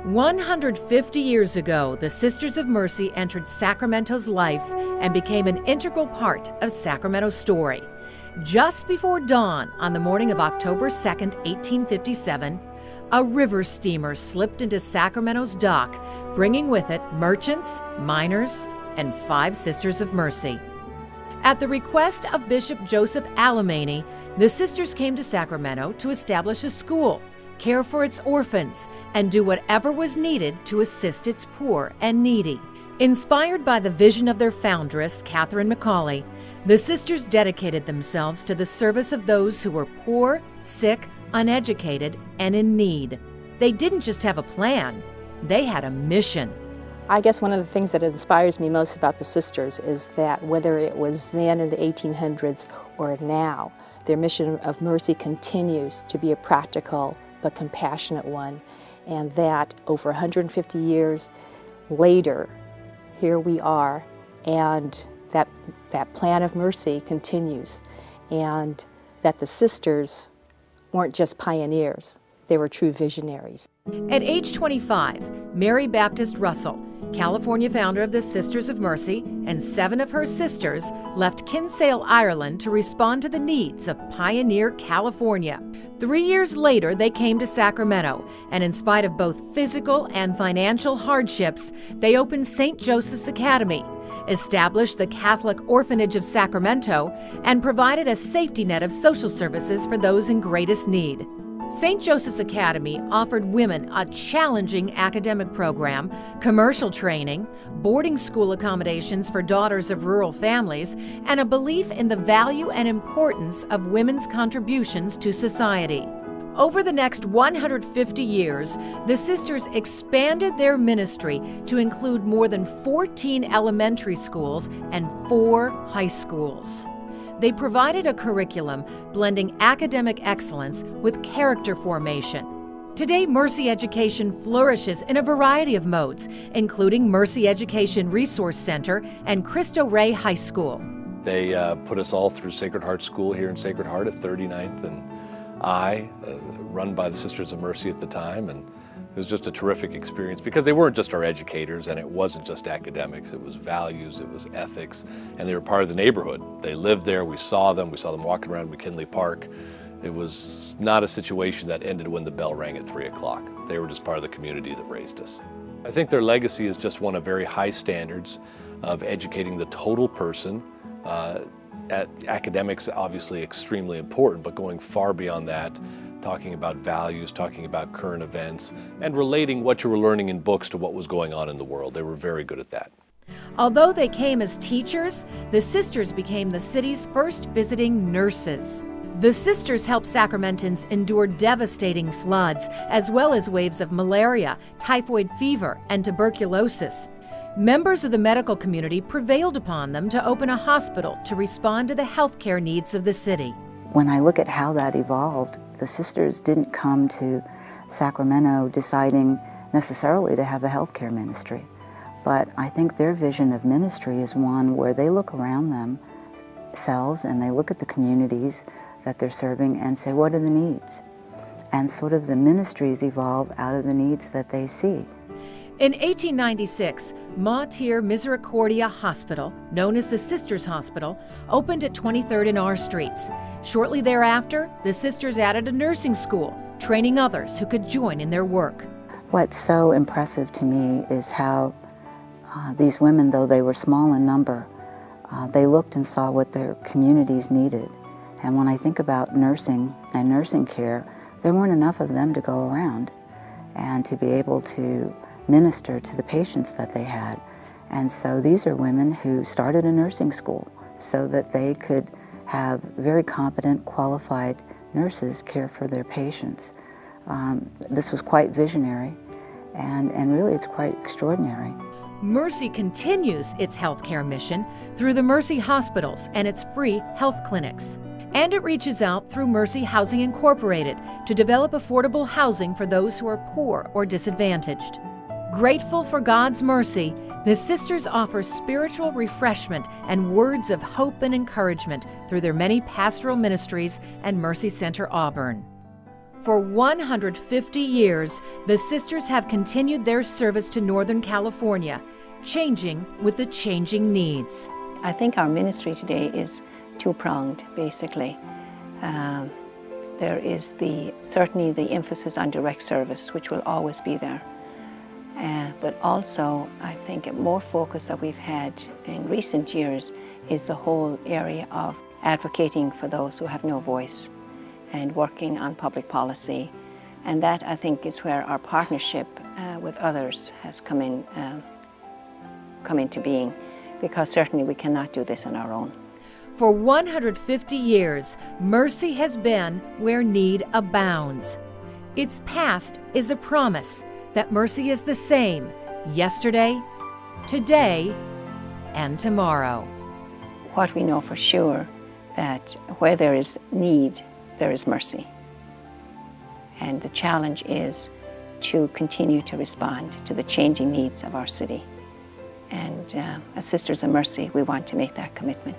150 years ago, the Sisters of Mercy entered Sacramento's life and became an integral part of Sacramento's story. Just before dawn on the morning of October 2nd, 1857, a river steamer slipped into Sacramento's dock, bringing with it merchants, miners, and 5 Sisters of Mercy. At the request of Bishop Joseph Alemany, the sisters came to Sacramento to establish a school, care for its orphans, and do whatever was needed to assist its poor and needy. Inspired by the vision of their foundress, Catherine McAuley, the sisters dedicated themselves to the service of those who were poor, sick, uneducated, and in need. They didn't just have a plan, they had a mission. I guess one of the things that inspires me most about the sisters is that whether it was then in the 1800s or now, their mission of mercy continues to be a practical but compassionate one, and that over 150 years later, here we are, and that plan of mercy continues, and that the sisters weren't just pioneers, they were true visionaries. At age 25, Mary Baptist Russell, California founder of the Sisters of Mercy, and 7 of her sisters left Kinsale, Ireland to respond to the needs of pioneer California. 3 years later, they came to Sacramento, and in spite of both physical and financial hardships, they opened St. Joseph's Academy, established the Catholic Orphanage of Sacramento, and provided a safety net of social services for those in greatest need. St. Joseph's Academy offered women a challenging academic program, commercial training, boarding school accommodations for daughters of rural families, and a belief in the value and importance of women's contributions to society. Over the next 150 years, the sisters expanded their ministry to include more than 14 elementary schools and 4 high schools. They provided a curriculum blending academic excellence with character formation. Today, Mercy Education flourishes in a variety of modes, including Mercy Education Resource Center and Cristo Rey High School. They put us all through Sacred Heart School here in Sacred Heart at 39th and I, run by the Sisters of Mercy at the time, and it was just a terrific experience because they weren't just our educators, and it wasn't just academics, it was values, it was ethics, and they were part of the neighborhood. They lived there, we saw them walking around McKinley Park. It was not a situation that ended when the bell rang at 3 o'clock. They were just part of the community that raised us. I think their legacy is just one of very high standards of educating the total person. Academics obviously extremely important, but going far beyond that, talking about values, talking about current events, and relating what you were learning in books to what was going on in the world. They were very good at that. Although they came as teachers, the sisters became the city's first visiting nurses. The sisters helped Sacramentans endure devastating floods, as well as waves of malaria, typhoid fever, and tuberculosis. Members of the medical community prevailed upon them to open a hospital to respond to the healthcare needs of the city. When I look at how that evolved, the sisters didn't come to Sacramento deciding necessarily to have a healthcare ministry. But I think their vision of ministry is one where they look around themselves and they look at the communities that they're serving and say, what are the needs? And sort of the ministries evolve out of the needs that they see. In 1896, Mater Misericordia Hospital, known as the Sisters Hospital, opened at 23rd and R Streets. Shortly thereafter, the sisters added a nursing school, training others who could join in their work. What's so impressive to me is how these women, though they were small in number, they looked and saw what their communities needed. And when I think about nursing and nursing care, there weren't enough of them to go around and to be able to minister to the patients that they had. And so these are women who started a nursing school so that they could have very competent, qualified nurses care for their patients. This was quite visionary, and really it's quite extraordinary. Mercy continues its healthcare mission through the Mercy Hospitals and its free health clinics. And it reaches out through Mercy Housing Incorporated to develop affordable housing for those who are poor or disadvantaged. Grateful for God's mercy, the sisters offer spiritual refreshment and words of hope and encouragement through their many pastoral ministries and Mercy Center Auburn. For 150 years, the sisters have continued their service to Northern California, changing with the changing needs. I think our ministry today is two-pronged, basically. There is certainly the emphasis on direct service, which will always be there. But also, I think a more focus that we've had in recent years is the whole area of advocating for those who have no voice and working on public policy. And that, I think, is where our partnership with others has come into being, because certainly we cannot do this on our own. For 150 years, Mercy has been where need abounds. Its past is a promise that Mercy is the same yesterday, today, and tomorrow. What we know for sure, that where there is need, there is mercy. And the challenge is to continue to respond to the changing needs of our city. And as Sisters of Mercy, we want to make that commitment.